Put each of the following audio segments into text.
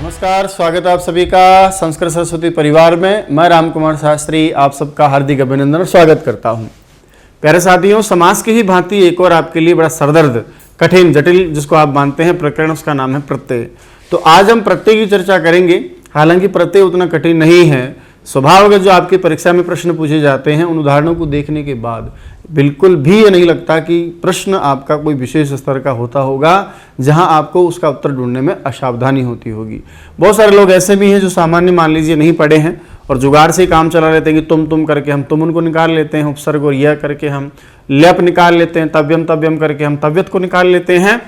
नमस्कार, स्वागत है आप सभी का संस्कृत सरस्वती परिवार में। मैं राम कुमार शास्त्री आप सबका हार्दिक अभिनंदन और स्वागत करता हूं। प्यारे साथियों, समास की ही भांति एक और आपके लिए बड़ा सरदर्द, कठिन, जटिल जिसको आप मानते हैं प्रकरण, उसका नाम है प्रत्यय। तो आज हम प्रत्यय की चर्चा करेंगे। हालांकि प्रत्यय उतना कठिन नहीं है। स्वभावगत जो आपकी परीक्षा में प्रश्न पूछे जाते हैं उन उदाहरणों को देखने के बाद बिल्कुल भी ये नहीं लगता कि प्रश्न आपका कोई विशेष स्तर का होता होगा जहां आपको उसका उत्तर ढूंढने में असावधानी होती होगी। बहुत सारे लोग ऐसे भी हैं जो सामान्य मान लीजिए नहीं पढ़े हैं और जुगाड़ से काम चला लेते हैं कि तुम करके हम तुम उनको निकाल लेते हैं, उपसर्ग और यह करके हम लेप निकाल लेते हैं, तव्यम करके हम तव्यत को निकाल लेते हैं।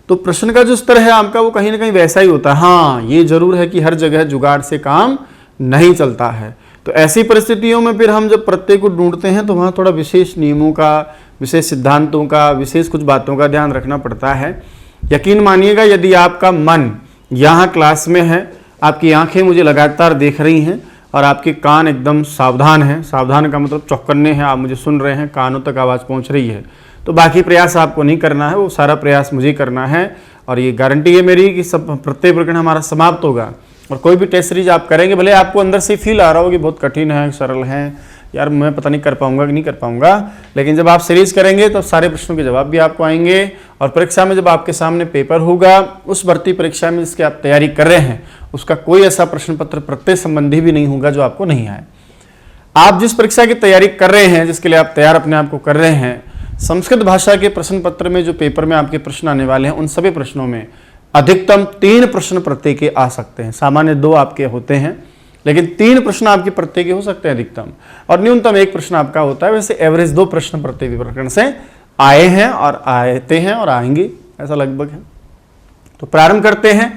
तो प्रश्न का जो स्तर है आपका वो कहीं ना कहीं वैसा ही होता है। हाँ, ये जरूर है कि हर जगह जुगाड़ से काम नहीं चलता है। तो ऐसी परिस्थितियों में फिर हम जब प्रत्यय को ढूंढते हैं तो वहाँ थोड़ा विशेष नियमों का, विशेष सिद्धांतों का, विशेष कुछ बातों का ध्यान रखना पड़ता है। यकीन मानिएगा, यदि आपका मन यहाँ क्लास में है, आपकी आंखें मुझे लगातार देख रही हैं और आपके कान एकदम सावधान हैं, सावधान का मतलब चौकन्ने हैं, आप मुझे सुन रहे हैं, कानों तक आवाज़ पहुँच रही है, तो बाकी प्रयास आपको नहीं करना है, वो सारा प्रयास मुझे करना है। और ये गारंटी है मेरी कि सब प्रत्यय प्रकरण हमारा समाप्त होगा। और कोई भी टेस्ट सीरीज आप करेंगे, भले आपको अंदर से फील आ रहा हो कि बहुत कठिन है, सरल है, यार मैं पता नहीं कर पाऊंगा कि नहीं कर पाऊंगा, लेकिन जब आप सीरीज करेंगे तो सारे प्रश्नों के जवाब भी आपको आएंगे। और परीक्षा में जब आपके सामने पेपर होगा, उस भर्ती परीक्षा में जिसकी आप तैयारी कर रहे हैं, उसका कोई ऐसा प्रश्न पत्र प्रत्यय संबंधी भी नहीं होगा जो आपको नहीं आए। आप जिस परीक्षा की तैयारी कर रहे हैं, जिसके लिए आप तैयार अपने आप को कर रहे हैं, संस्कृत भाषा के प्रश्न पत्र में जो पेपर में आपके प्रश्न आने वाले हैं, उन सभी प्रश्नों में अधिकतम 3 प्रश्न प्रत्यय के आ सकते हैं। सामान्य 2 आपके होते हैं, लेकिन 3 प्रश्न आपके प्रत्यय के हो सकते हैं अधिकतम, और न्यूनतम 1 प्रश्न आपका होता है। वैसे एवरेज 2 प्रश्न प्रत्यय प्रकरण से आए हैं और आते हैं और आएंगे, ऐसा लगभग है। तो प्रारंभ करते हैं।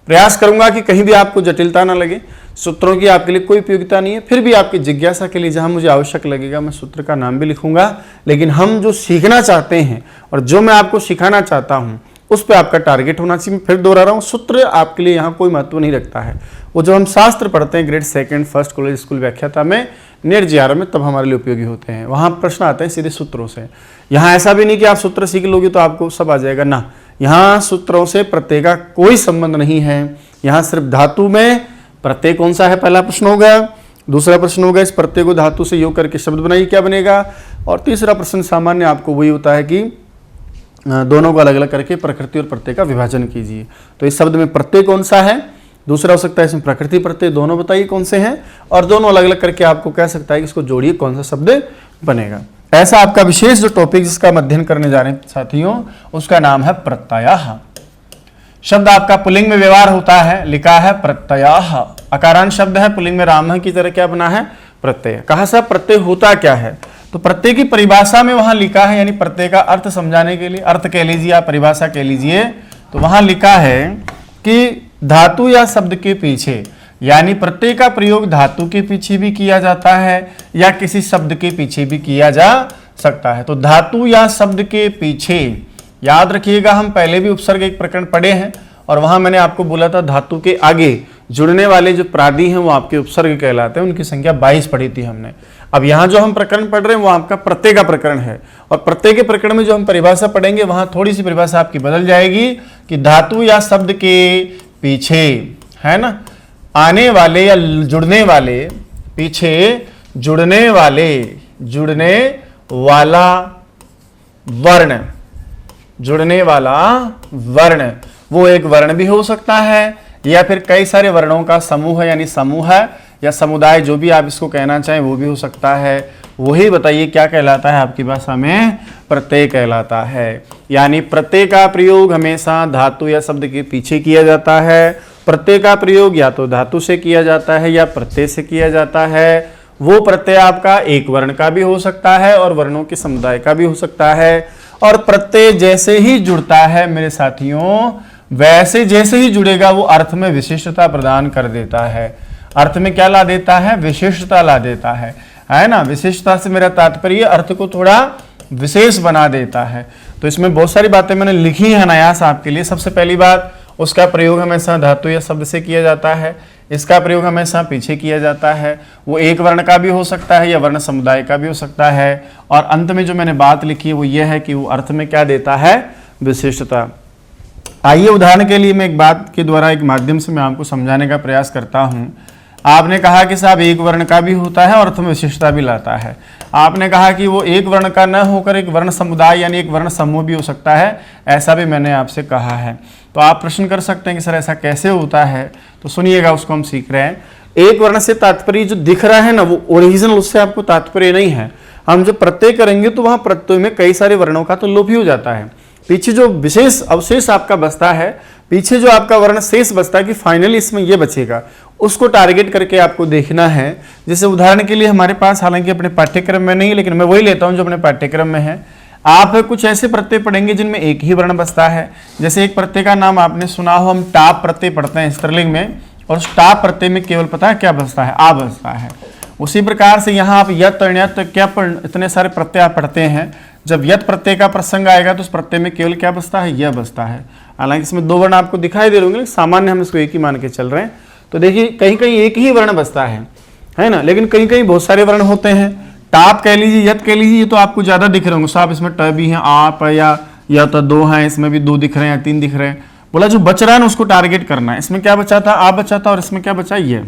प्रयास करूंगा कि कहीं भी आपको जटिलता ना लगे। सूत्रों की आपके लिए कोई उपयोगिता नहीं है, फिर भी आपकी जिज्ञासा के लिए जहां मुझे आवश्यक लगेगा मैं सूत्र का नाम भी लिखूंगा। लेकिन हम जो सीखना चाहते हैं और जो मैं आपको सिखाना चाहता हूं उस पर आपका टारगेट होना चाहिए। मैं फिर दोहरा रहा हूँ, सूत्र आपके लिए यहाँ कोई महत्व नहीं रखता है। वो जो हम शास्त्र पढ़ते हैं ग्रेड 2 फर्स्ट कॉलेज स्कूल व्याख्याता में, नेट GR में, तब हमारे लिए उपयोगी होते हैं। वहाँ प्रश्न आते हैं सीधे सूत्रों से। यहाँ ऐसा भी नहीं कि आप सूत्र सीख लोगे तो आपको सब आ जाएगा ना। यहाँ सूत्रों से प्रत्यय का कोई संबंध नहीं है। यहाँ सिर्फ धातु में प्रत्यय कौन सा है, पहला प्रश्न हो गया। दूसरा प्रश्न होगा इस प्रत्यय को धातु से योग करके शब्द बनाइए, क्या बनेगा। और तीसरा प्रश्न सामान्य आपको वही होता है कि दोनों को अलग अलग करके प्रकृति और प्रत्यय का विभाजन कीजिए। तो इस शब्द में प्रत्यय कौन सा है, दूसरा हो सकता है इसमें प्रकृति प्रत्यय, दोनों बताइए कौन से हैं, और दोनों अलग अलग करके आपको कह सकता है कि इसको जोड़िए कौन सा शब्द बनेगा। ऐसा आपका विशेष जो टॉपिक जिसका हम अध्ययन करने जा रहे हैं साथियों, उसका नाम है प्रत्ययः। शब्द आपका पुल्लिंग में व्यवहार होता है, लिखा है प्रत्ययः। अकारांत शब्द है, पुल्लिंग में राम की तरह क्या बना है, प्रत्यय। कहा सा प्रत्यय होता क्या है, तो प्रत्यय की परिभाषा में वहां लिखा है, यानी प्रत्यय का अर्थ समझाने के लिए, अर्थ कह लीजिए या परिभाषा कह लीजिए, तो वहां लिखा है कि धातु या शब्द के पीछे, यानी प्रत्यय का प्रयोग धातु के पीछे भी किया जाता है या किसी शब्द के पीछे भी किया जा सकता है। तो धातु या शब्द के पीछे, याद रखिएगा हम पहले भी उपसर्ग एक प्रकरण पढ़े हैं और वहां मैंने आपको बोला था धातु के आगे जुड़ने वाले जो प्रादि हैं वो आपके उपसर्ग कहलाते हैं, उनकी संख्या 22 पढ़ी थी हमने। अब यहाँ जो हम प्रकरण पढ़ रहे हैं वो आपका प्रत्यय का प्रकरण है, और प्रत्यय के प्रकरण में जो हम परिभाषा पढ़ेंगे वहां थोड़ी सी परिभाषा आपकी बदल जाएगी कि धातु या शब्द के पीछे, है ना, आने वाले या जुड़ने वाले, पीछे जुड़ने वाला वर्ण, जुड़ने वाला वर्ण, वो एक वर्ण भी हो सकता है या फिर कई सारे वर्णों का समूह, यानी समूह या समुदाय, जो भी आप इसको कहना चाहें वो भी हो सकता है। वही बताइए क्या कहलाता है आपकी भाषा में, प्रत्यय कहलाता है। यानी प्रत्यय का प्रयोग हमेशा धातु या शब्द के पीछे किया जाता है। प्रत्यय का प्रयोग या तो धातु से किया जाता है या प्रत्यय से किया जाता है। वो प्रत्यय आपका एक वर्ण का भी हो सकता है और वर्णों के समुदाय का भी हो सकता है। और प्रत्यय जैसे ही जुड़ता है मेरे साथियों, वैसे जैसे ही जुड़ेगा वो अर्थ में विशिष्टता प्रदान कर देता है। अर्थ में क्या ला देता है, विशिष्टता ला देता है ना। विशिष्टता से मेरा तात्पर्य अर्थ को थोड़ा विशेष बना देता है। तो इसमें बहुत सारी बातें मैंने लिखी हैं अनायास आपके लिए। सबसे पहली बात, उसका प्रयोग हमेशा धातु या शब्द से किया जाता है। इसका प्रयोग हमेशा पीछे किया जाता है। वो एक वर्ण का भी हो सकता है या वर्ण समुदाय का भी हो सकता है। और अंत में जो मैंने बात लिखी है वो ये है कि वो अर्थ में क्या देता है, विशिष्टता। आइए उदाहरण के लिए मैं एक बात के द्वारा एक माध्यम से मैं आपको समझाने का प्रयास करता हूँ। आपने कहा कि साहब एक वर्ण का भी होता है और अर्थ में विशिष्टता भी लाता है। आपने कहा कि वो एक वर्ण का न होकर एक वर्ण समुदाय यानी एक वर्ण समूह भी हो सकता है, ऐसा भी मैंने आपसे कहा है। तो आप प्रश्न कर सकते हैं कि सर ऐसा कैसे होता है, तो सुनिएगा, उसको हम सीख रहे हैं। एक वर्ण से तात्पर्य जो दिख रहा है ना, वो ओरिजिनल, उससे आपको तात्पर्य नहीं है। हम जब प्रत्यय करेंगे तो वहां प्रत्यय में कई सारे वर्णों का तो लोप ही हो जाता है। पीछे जो विशेष अवशेष आपका बचता है, पीछे जो आपका वर्ण शेष बचता है कि फाइनली इसमें ये बचेगा, उसको टारगेट करके आपको देखना है। जैसे उदाहरण के लिए हमारे पास, हालांकि अपने पाठ्यक्रम में नहीं, लेकिन मैं वही लेता हूं जो अपने पाठ्यक्रम में है। आप कुछ ऐसे प्रत्यय पढ़ेंगे जिनमें एक ही वर्ण बचता है। जैसे एक प्रत्यय का नाम आपने सुना हो, हम टाप प्रत्यय पढ़ते हैं स्त्रीलिंग में, और उस टाप प्रत्यय में केवल पता है क्या बचता है, आ बचता है। उसी प्रकार से यहाँ आप यत अण्यत क्या इतने सारे प्रत्यय आप पढ़ते हैं, जब यत प्रत्यय का प्रसंग आएगा तो उस प्रत्यय में केवल क्या बचता है, यह बचता है। हालांकि इसमें दो वर्ण आपको दिखाई दे रहे होंगे, सामान्य हम इसको एक ही मान के चल रहे हैं। तो देखिए कहीं कहीं एक ही वर्ण बचता है ना, लेकिन कहीं कहीं बहुत सारे वर्ण होते हैं। टाप कह लीजिए, यत कह लीजिए, ये तो आपको ज्यादा दिख रहे होंगे साहब, इसमें ट भी है, आप है या तो दो हैं, इसमें भी दो दिख रहे हैं, तीन दिख रहे हैं। बोला जो बच रहा है ना उसको टारगेट करना है। इसमें क्या बचा था, आप बचा था, और इसमें क्या बचा, ये।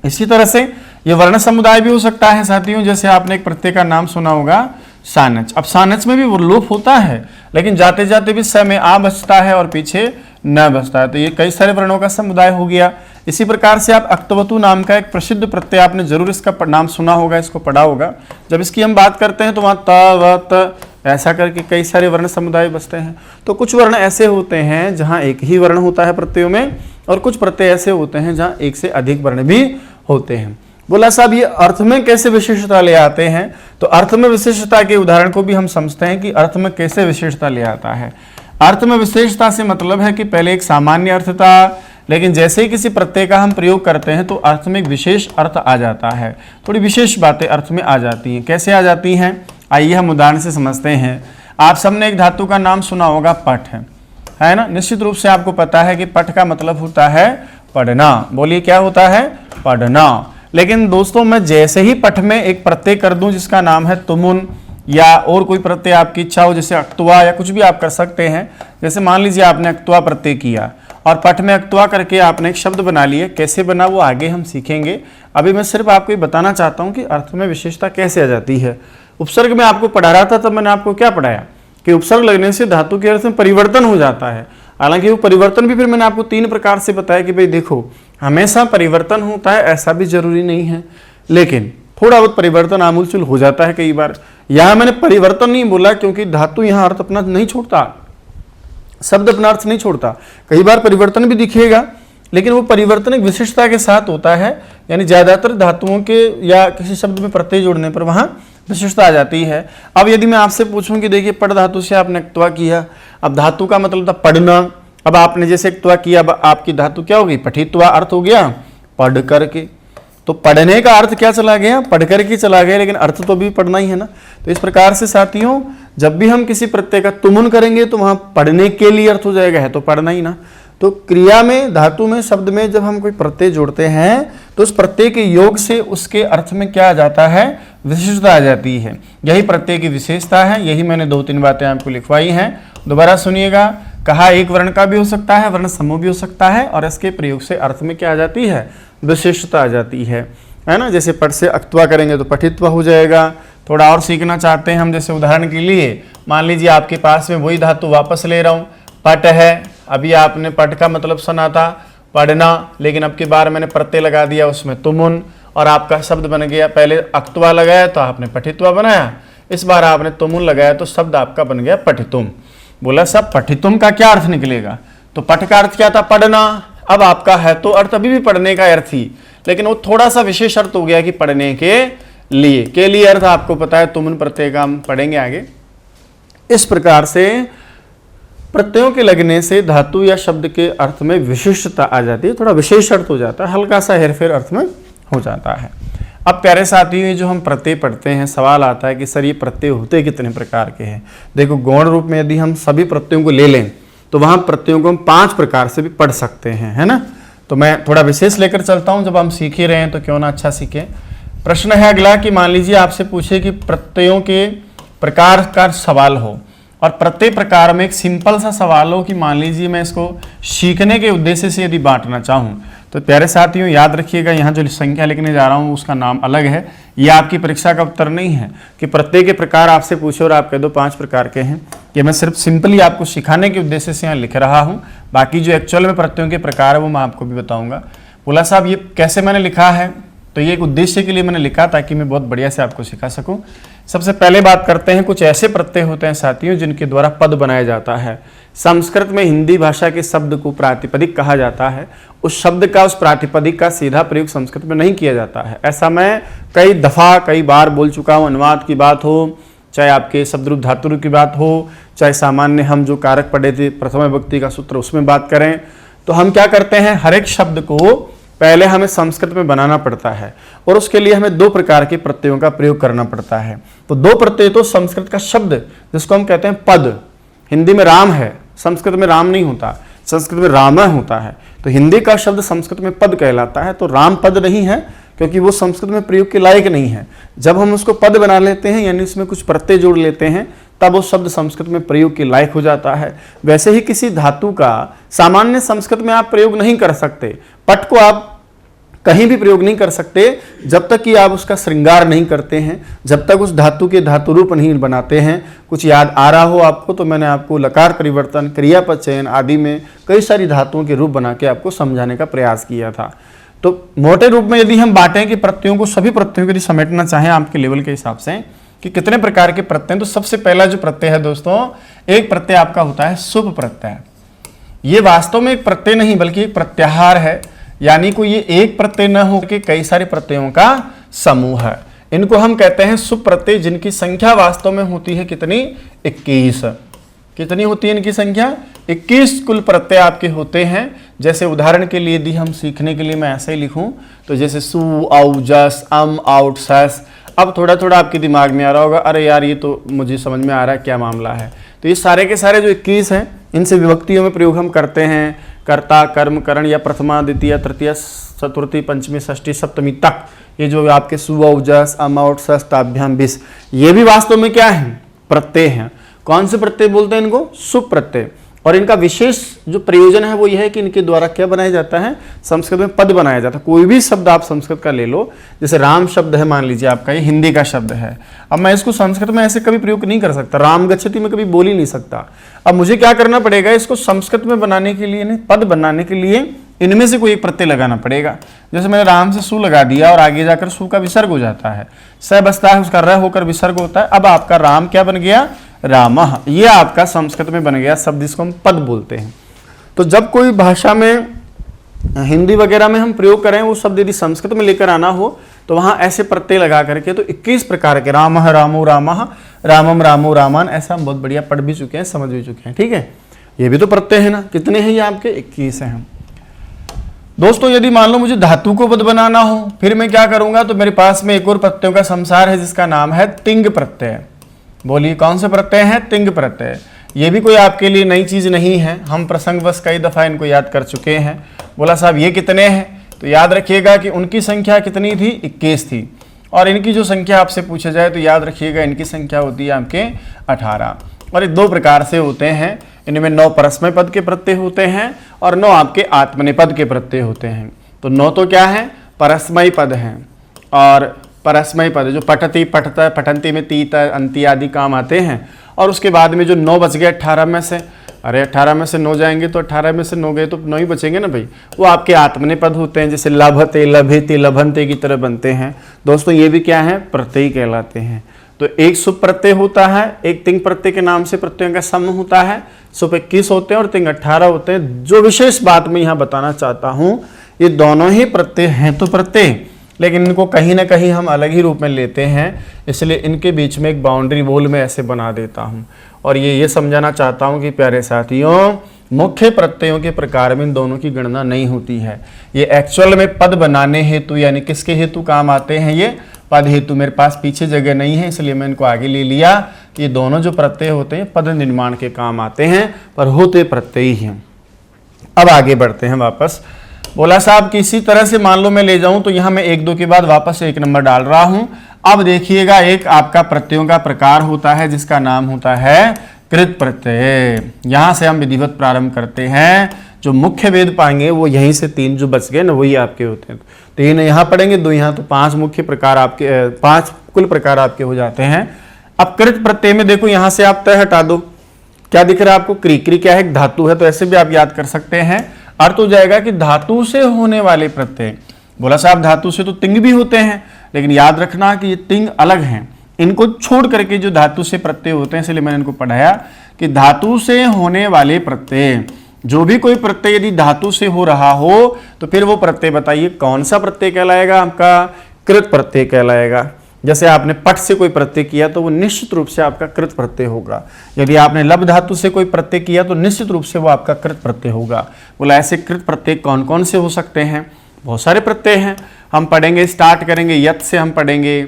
इसी तरह से ये वर्ण समुदाय भी हो सकता है साथियों। जैसे आपने एक प्रत्यय का नाम सुना होगा सानच। अब सानच में भी वो लोप होता है, लेकिन जाते जाते भी स में आ बचता है और पीछे न बचता है, तो ये कई सारे वर्णों का समुदाय हो गया। इसी प्रकार से आप अक्तवतु नाम का एक प्रसिद्ध प्रत्यय, आपने जरूर इसका नाम सुना होगा, इसको पढ़ा होगा। जब इसकी हम बात करते हैं तो वहां त व त ऐसा करके कई सारे वर्ण समुदाय बचते हैं। तो कुछ वर्ण ऐसे होते हैं जहां एक ही वर्ण होता है प्रत्ययों में, और कुछ प्रत्यय ऐसे होते हैं जहां एक से अधिक वर्ण भी होते हैं। बोला साहब ये अर्थ में कैसे विशेषता ले आते हैं, तो अर्थ में विशेषता के उदाहरण को भी हम समझते हैं कि अर्थ में कैसे विशेषता ले आता है। अर्थ में विशेषता से मतलब है कि पहले एक सामान्य अर्थ था, लेकिन जैसे ही किसी प्रत्यय का हम प्रयोग करते हैं तो अर्थ में एक विशेष अर्थ आ जाता है, थोड़ी विशेष बातें अर्थ में आ जाती हैं। कैसे आ जाती हैं, आइए हम उदाहरण से समझते हैं। आप सबने एक धातु का नाम सुना होगा, पठ, है ना। निश्चित रूप से आपको पता है कि पठ का मतलब होता है पढ़ना। बोलिए क्या होता है, पढ़ना। लेकिन दोस्तों मैं जैसे ही पठ में एक प्रत्यय कर दूं जिसका नाम है तुमुन, या और कोई प्रत्यय आपकी इच्छा हो, जैसे अक्तुआ या कुछ भी आप कर सकते हैं। जैसे मान लीजिए आपने अक्तुआ प्रत्यय किया और पठ में अक्तुआ करके आपने एक शब्द बना लिया, कैसे बना वो आगे हम सीखेंगे। अभी मैं सिर्फ आपको ये बताना चाहता हूँ कि अर्थ में विशेषता कैसे आ जाती है। उपसर्ग में आपको पढ़ा रहा था, तब मैंने आपको क्या पढ़ाया कि उपसर्ग लगने से धातु के अर्थ में परिवर्तन हो जाता है। हालांकि वो परिवर्तन भी फिर मैंने आपको 3 प्रकार से बताया कि भाई देखो हमेशा परिवर्तन होता है ऐसा भी जरूरी नहीं है, लेकिन थोड़ा बहुत परिवर्तन आमूलचूल हो जाता है कई बार। यहां मैंने परिवर्तन नहीं बोला क्योंकि धातु यहां अर्थ अपना नहीं छोड़ता, शब्द अपना अर्थ नहीं छोड़ता। कई बार परिवर्तन भी दिखेगा, लेकिन वो परिवर्तन एक विशिष्टता के साथ होता है, यानी ज्यादातर धातुओं के या किसी शब्द में प्रत्यय जोड़ने पर वहां विशिष्टता आ जाती है। अब यदि मैं आपसे पूछूं कि देखिए पढ़ धातु से आपने अक्तवा किया, अब धातु का मतलब था पढ़ना। अब आपने जैसे अक्तवा किया, अब आपकी धातु क्या होगी, पठित्वा, अर्थ हो गया पढ़ करके। तो पढ़ने का अर्थ क्या चला गया, पढ़ करके चला गया, लेकिन अर्थ तो भी पढ़ना ही है ना। तो इस प्रकार से साथियों जब भी हम किसी प्रत्यय का तुमुन करेंगे तो वहां पढ़ने के लिए अर्थ हो जाएगा, है तो पढ़ना ही ना। तो क्रिया में, धातु में, शब्द में जब हम कोई प्रत्यय जोड़ते हैं तो उस प्रत्यय के योग से उसके अर्थ में क्या आ जाता है, विशिष्टता आ जाती है। यही प्रत्यय की विशेषता है। यही मैंने 2-3 बातें आपको लिखवाई हैं, दोबारा सुनिएगा। कहा एक वर्ण का भी हो सकता है, वर्ण समूह भी हो सकता है, और इसके प्रयोग से अर्थ में क्या आ जाती है, विशिष्टता आ जाती है ना। जैसे पठ से अक्तवा करेंगे तो पठित्वा हो जाएगा। थोड़ा और सीखना चाहते हैं हम, जैसे उदाहरण के लिए मान लीजिए आपके पास में वही धातु वापस ले रहा हूँ, पट है। अभी आपने पट का मतलब सुना था पढ़ना, लेकिन अब की बार मैंने प्रत्यय लगा दिया उसमें तुमुन, और आपका शब्द बन गया। पहले अक्तवा लगाया तो आपने पठित्वा बनाया, इस बार आपने तुमुन लगाया तो शब्द आपका बन गया पठितुम। बोला सब पठितुम का क्या अर्थ निकलेगा, तो पठ का अर्थ क्या था, पढ़ना। अब आपका है तो अर्थ अभी भी पढ़ने का अर्थ ही, लेकिन वो थोड़ा सा विशेष अर्थ हो गया कि पढ़ने के लिए अर्थ आपको पता है, तुमुन प्रत्यय का हम पढ़ेंगे आगे। इस प्रकार से प्रत्ययों के लगने से धातु या शब्द के अर्थ में विशिष्टता आ जाती है, थोड़ा विशेष अर्थ हो जाता है, हल्का सा हेरफेर अर्थ में हो जाता है। अब प्यारे साथियों ये जो हम प्रत्यय पढ़ते हैं, सवाल आता है कि सर ये प्रत्यय होते कितने प्रकार के हैं। देखो गौण रूप में यदि हम सभी प्रत्ययों को ले लें तो वहां प्रत्ययों को हम 5 प्रकार से भी पढ़ सकते हैं, है ना। तो मैं थोड़ा विशेष लेकर चलता हूं, जब हम सीख ही रहे हैं तो क्यों ना अच्छा सीखें। प्रश्न है अगला कि मान लीजिए आपसे पूछे कि प्रत्ययों के प्रकार का सवाल हो और प्रत्येक प्रकार में एक सिंपल सा सवाल हो कि मान लीजिए मैं इसको सीखने के उद्देश्य से यदि बांटना चाहूँ तो प्यारे साथियों याद रखिएगा, यहाँ जो संख्या लिखने जा रहा हूँ उसका नाम अलग है। ये आपकी परीक्षा का उत्तर नहीं है कि प्रत्येक के प्रकार आपसे पूछे और आप कह दो 5 प्रकार के हैं। ये मैं सिर्फ सिंपली आपको सिखाने के उद्देश्य से यहाँ लिख रहा हूँ। बाकी जो एक्चुअल में प्रत्ययों के प्रकार है वो मैं आपको भी बताऊँगा। बोला साहब ये कैसे मैंने लिखा है, तो ये एक उद्देश्य के लिए मैंने लिखा ताकि मैं बहुत बढ़िया से आपको सिखा सकूं। सबसे पहले बात करते हैं, कुछ ऐसे प्रत्यय होते हैं साथियों जिनके द्वारा पद बनाया जाता है। संस्कृत में हिंदी भाषा के शब्द को प्रातिपदिक कहा जाता है। उस शब्द का, उस प्रातिपदिक का सीधा प्रयोग संस्कृत में नहीं किया जाता है। ऐसा मैं कई बार बोल चुका हूँ। अनुवाद की बात हो, चाहे आपके शब्दरूप धातुरूप की बात हो, चाहे सामान्य हम जो कारक पढ़े थे प्रथम विभक्ति का सूत्र उसमें बात करें, तो हम क्या करते हैं, हर एक शब्द को पहले हमें संस्कृत में बनाना पड़ता है और उसके लिए हमें 2 प्रकार के प्रत्ययों का प्रयोग करना पड़ता है। तो 2 प्रत्यय तो संस्कृत का शब्द जिसको हम कहते हैं पद, हिंदी में राम है, संस्कृत में राम नहीं होता, संस्कृत में राम होता है। तो हिंदी का शब्द संस्कृत में पद कहलाता है। तो राम पद नहीं है क्योंकि वो संस्कृत में प्रयोग के लायक नहीं है। जब हम उसको पद बना लेते हैं यानी उसमें कुछ प्रत्यय जोड़ लेते हैं तब वो शब्द संस्कृत में प्रयोग के लायक हो जाता है। वैसे ही किसी धातु का सामान्य संस्कृत में आप प्रयोग नहीं कर सकते। पट को आप कहीं भी प्रयोग नहीं कर सकते जब तक कि आप उसका श्रृंगार नहीं करते हैं, जब तक उस धातु के धातु रूप नहीं बनाते हैं। कुछ याद आ रहा हो आपको तो मैंने आपको लकार परिवर्तन, क्रियापद चयन आदि में कई सारी धातुओं के रूप बना के आपको समझाने का प्रयास किया था। तो मोटे रूप में यदि हम बांटें कि प्रत्ययों को, सभी प्रत्ययों को यदि समेटना चाहें आपके लेवल के हिसाब से कि कितने प्रकार के प्रत्यय, तो सबसे पहला जो प्रत्यय है दोस्तों, एक प्रत्यय आपका होता है शुभ प्रत्यय। ये वास्तव में एक प्रत्यय नहीं बल्कि एक प्रत्याहार है, यानी कोई ये एक प्रत्यय न हो कि कई सारे प्रत्ययों का समूह है। इनको हम कहते हैं शुभ प्रत्यय, जिनकी संख्या वास्तव में होती है कितनी, 21। कितनी होती है इनकी संख्या, 21 कुल प्रत्यय आपके होते हैं। जैसे उदाहरण के लिए यदि हम सीखने के लिए मैं ऐसे ही लिखूं तो जैसे सु, औ, जस, अम, आउट, सस। अब थोड़ा थोड़ा आपके दिमाग में आ रहा होगा, अरे यार ये तो मुझे समझ में आ रहा है क्या मामला है। तो ये सारे के सारे जो 21 हैं इनसे विभक्तियों में प्रयोग हम करते हैं। कर्ता, कर्म, करण या प्रथमा, द्वितीय, तृतीय, चतुर्थी, पंचमी, षष्ठी, सप्तमी तक ये जो आपके सु, औ, जस, अम, आउट, सस, ताभ्याम, बिस, ये भी वास्तव में क्या है, प्रत्यय हैं। कौन से प्रत्यय बोलते हैं इनको, शुभ प्रत्यय। और इनका विशेष जो प्रयोजन है वो यह है कि इनके द्वारा क्या बनाया जाता है, संस्कृत में पद बनाया जाता है। कोई भी शब्द आप संस्कृत का ले लो, जैसे राम शब्द है मान लीजिए आपका, ये हिंदी का शब्द है। अब मैं इसको संस्कृत में ऐसे कभी प्रयोग नहीं कर सकता, राम गच्छति में कभी बोल ही नहीं सकता। अब मुझे क्या करना पड़ेगा, इसको संस्कृत में बनाने के लिए, पद बनाने के लिए इनमें से कोई एक प्रत्यय लगाना पड़ेगा। जैसे मैंने राम से सु लगा दिया और आगे जाकर सु का विसर्ग हो जाता है, स बसता है, उसका र होकर विसर्ग होता है। अब आपका राम क्या बन गया, रामः। ये आपका संस्कृत में बन गया शब्द, जिसको हम पद बोलते हैं। तो जब कोई भाषा में, हिंदी वगैरह में हम प्रयोग करें, वो शब्द यदि संस्कृत में लेकर आना हो तो वहां ऐसे प्रत्यय लगा करके, तो 21 प्रकार के, रामः, रामो, रामः, रामम, रामो, रामान, ऐसा हम बहुत बढ़िया पढ़ भी चुके हैं, समझ भी चुके हैं। ठीक है, ये भी तो प्रत्यय है ना। कितने हैं ये आपके, 21 हैं। दोस्तों यदि मान लो मुझे धातु को पद बनाना हो, फिर मैं क्या करूंगा, तो मेरे पास में एक और प्रत्ययों का संसार है जिसका नाम है तिंग प्रत्यय। बोलिए कौन से प्रत्यय हैं, तिंग प्रत्यय। ये भी कोई आपके लिए नई चीज नहीं है, हम प्रसंगवश कई दफा इनको याद कर चुके हैं। बोला साहब ये कितने हैं, तो याद रखिएगा कि उनकी संख्या कितनी थी, 21 थी। और इनकी जो संख्या आपसे पूछा जाए तो याद रखिएगा इनकी संख्या होती है आपके 18। और ये 2 प्रकार से होते हैं, इनमें 9 परस्मय पद के प्रत्यय होते हैं और 9 आपके आत्मनेपद के प्रत्यय होते हैं। तो 9 तो क्या है, परस्मय पद हैं। और परस्मय पद जो पठती, पठता, पठंती में तीत, अंति आदि काम आते हैं। और उसके बाद में जो 9 बच गए 18 में से, अरे 18 में से 9 जाएंगे तो 18 में से 9 गए तो 9 ही बचेंगे ना भाई, वो आपके आत्मनेपद होते हैं। जैसे लभते, लभेते, लभंते की तरह बनते हैं। दोस्तों ये भी क्या है, प्रत्यय कहलाते हैं। तो एक शुभ प्रत्यय होता है, एक तिंग प्रत्यय के नाम से प्रत्ययों का समूह होता है। शुभ 21 होते हैं और तिंग 18 होते हैं। जो विशेष बात मैं यहाँ बताना चाहता हूँ, ये दोनों ही प्रत्यय हैं तो प्रत्यय, लेकिन इनको कहीं ना कहीं हम अलग ही रूप में लेते हैं, इसलिए इनके बीच में एक बाउंड्री वॉल में ऐसे बना देता हूँ। और ये समझाना चाहता हूँ कि प्यारे साथियों, मुख्य प्रत्ययों के प्रकार में इन दोनों की गणना नहीं होती है। ये एक्चुअल में पद बनाने हेतु, यानी किसके हेतु काम आते हैं, ये पद हेतु। मेरे पास पीछे जगह नहीं है इसलिए मैं इनको आगे ले लिया कि ये दोनों जो प्रत्यय होते हैं पद निर्माण के काम आते हैं, पर होते प्रत्यय ही हैं। अब आगे बढ़ते हैं वापस। बोला साहब किसी तरह से मान लो मैं ले जाऊं तो यहाँ मैं 1-2 के बाद वापस 1 नंबर डाल रहा हूं। अब देखिएगा, एक आपका प्रत्ययों का प्रकार होता है जिसका नाम होता है कृत प्रत्यय। यहां से हम विधिवत प्रारंभ करते हैं। जो मुख्य वेद पाएंगे वो यहीं से 3 जो बच गए ना वही आपके होते हैं। 3 यहाँ पढ़ेंगे, 2 यहाँ, तो 5 मुख्य प्रकार आपके, 5 कुल प्रकार आपके हो जाते हैं। अब कृत प्रत्यय में देखो यहां से आप तय हटा दो, क्या दिख रहा है आपको? क्री। क्री क्या है? एक धातु है, तो ऐसे भी आप याद कर सकते हैं। अर्थ हो जाएगा कि धातु से होने वाले प्रत्यय। बोला साहब धातु से तो तिंग भी होते हैं, लेकिन याद रखना कि ये तिंग अलग हैं। इनको छोड़ करके जो धातु से प्रत्यय होते हैं, इसलिए मैंने इनको पढ़ाया कि धातु से होने वाले प्रत्यय, जो भी कोई प्रत्यय यदि धातु से हो रहा हो तो फिर वो प्रत्यय बताइए कौन सा प्रत्यय कहलाएगा? आपका कृत प्रत्यय कहलाएगा। जैसे आपने पट से कोई प्रत्यय किया तो वो निश्चित रूप से आपका कृत प्रत्यय होगा। यदि आपने लब धातु से कोई प्रत्यय किया तो निश्चित रूप से वो आपका कृत प्रत्यय होगा। बोला ऐसे कृत प्रत्यय कौन कौन से हो सकते हैं? बहुत सारे प्रत्यय हैं, हम पढ़ेंगे। स्टार्ट करेंगे यत से, हम पढ़ेंगे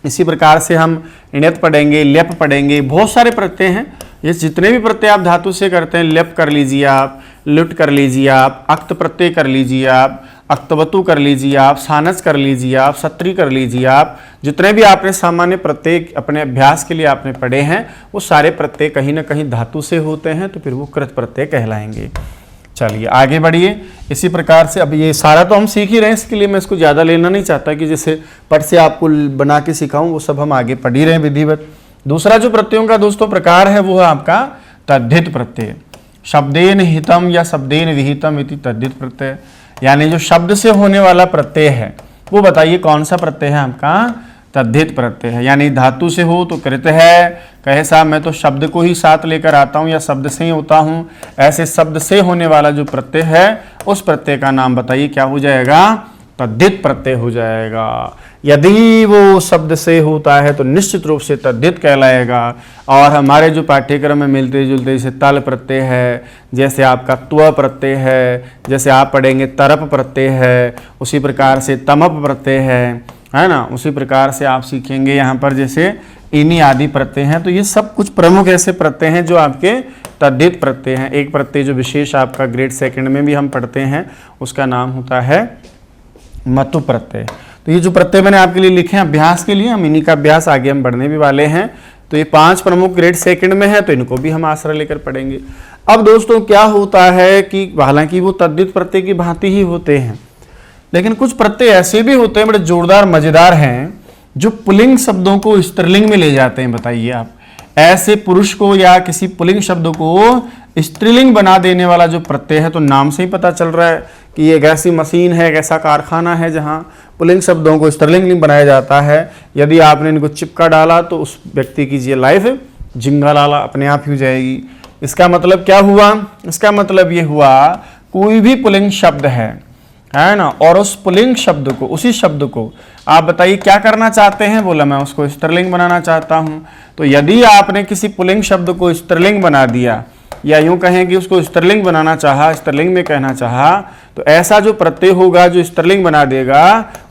इसी प्रकार से हम इणत पढ़ेंगे, लेप पढ़ेंगे। बहुत सारे प्रत्यय हैं। ये जितने भी प्रत्यय आप धातु से करते हैं, लेप कर लीजिए आप, लुट कर लीजिए आप, अक्त प्रत्यय कर लीजिए आप, अक्तवतु कर लीजिए आप, सानस कर लीजिए आप, सत्री कर लीजिए आप। जितने भी आपने सामान्य प्रत्यय अपने अभ्यास के लिए आपने पढ़े हैं वो सारे प्रत्यय कहीं ना कहीं धातु से होते हैं, तो फिर वो कृत प्रत्यय कहलाएंगे। चलिए आगे बढ़िए। इसी प्रकार से अब ये सारा तो हम सीख ही रहे हैं, इसके लिए मैं इसको ज़्यादा लेना नहीं चाहता कि जैसे पट से आपको बना के सिखाऊं, वो सब हम आगे पढ़ ही रहे हैं विधिवत। दूसरा जो प्रत्ययों का दोस्तों प्रकार है वो है आपका तद्धित प्रत्यय। शब्देन हितम या शब्देन विहितम इति तद्धित प्रत्यय, यानी जो शब्द से होने वाला प्रत्यय है वो बताइए कौन सा प्रत्यय है? आपका तद्धित प्रत्यय है। यानी धातु से हो तो कृत है, कहे साहब मैं तो शब्द को ही साथ लेकर आता हूं या शब्द से ही होता हूं, ऐसे शब्द से होने वाला जो प्रत्यय है उस प्रत्यय का नाम बताइए, क्या हो जाएगा? तद्धित प्रत्यय हो जाएगा। यदि वो शब्द से होता है तो निश्चित रूप से तद्धित कहलाएगा। और हमारे जो पाठ्यक्रम में मिलते जुलते जैसे तल प्रत्यय है, जैसे आपका त्व प्रत्यय है, जैसे आप पढ़ेंगे तरप प्रत्यय है, उसी प्रकार से तमप प्रत्यय है ना, उसी प्रकार से आप सीखेंगे यहाँ पर जैसे इनी आदि प्रत्यय हैं। तो ये सब कुछ प्रमुख ऐसे प्रत्यय हैं जो आपके तद्धित प्रत्यय हैं। एक प्रत्यय जो विशेष आपका ग्रेड 2 में भी हम पढ़ते हैं उसका नाम होता है मतु प्रत्यय। तो ये जो प्रत्यय मैंने आपके लिए लिखे हैं अभ्यास के लिए, हम इन्हीं का अभ्यास आगे हम बढ़ने भी वाले हैं। तो ये 5 प्रमुख ग्रेड 2 में है, तो इनको भी हम आश्रय लेकर पढ़ेंगे। अब दोस्तों क्या होता है कि हालांकि वो तद्धित प्रत्यय की भांति ही होते हैं, लेकिन कुछ प्रत्यय ऐसे भी होते हैं बड़े जोरदार मजेदार हैं जो पुल्लिंग शब्दों को स्त्रीलिंग में ले जाते हैं। बताइए आप, ऐसे पुरुष को या किसी पुल्लिंग शब्द को स्त्रीलिंग बना देने वाला जो प्रत्यय है, तो नाम से ही पता चल रहा है कि ये एक ऐसी मशीन है, एक ऐसा कारखाना है जहाँ पुल्लिंग शब्दों को स्त्रीलिंग बनाया जाता है। यदि आपने इनको चिपका डाला तो उस व्यक्ति की ये लाइफ जिंगा लाला अपने आप ही हो जाएगी। इसका मतलब क्या हुआ? इसका मतलब ये हुआ कोई भी पुल्लिंग शब्द है ना, और उस पुल्लिंग शब्द को, उसी शब्द को आप बताइए क्या करना चाहते हैं? बोला मैं उसको स्त्रीलिंग बनाना चाहता हूं। तो यदि आपने किसी पुल्लिंग शब्द को स्त्रीलिंग बना दिया, या यूं कहें कि उसको स्त्रीलिंग बनाना चाहा, स्त्रीलिंग में कहना चाहा, तो ऐसा जो प्रत्यय होगा जो स्त्रीलिंग बना देगा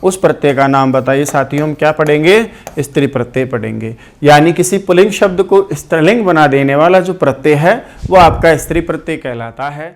उस प्रत्यय का नाम बताइए साथियों, हम क्या पढ़ेंगे? स्त्री प्रत्यय पढ़ेंगे। यानी किसी पुल्लिंग शब्द को स्त्रीलिंग बना देने वाला जो प्रत्यय है वो आपका स्त्री प्रत्यय कहलाता है।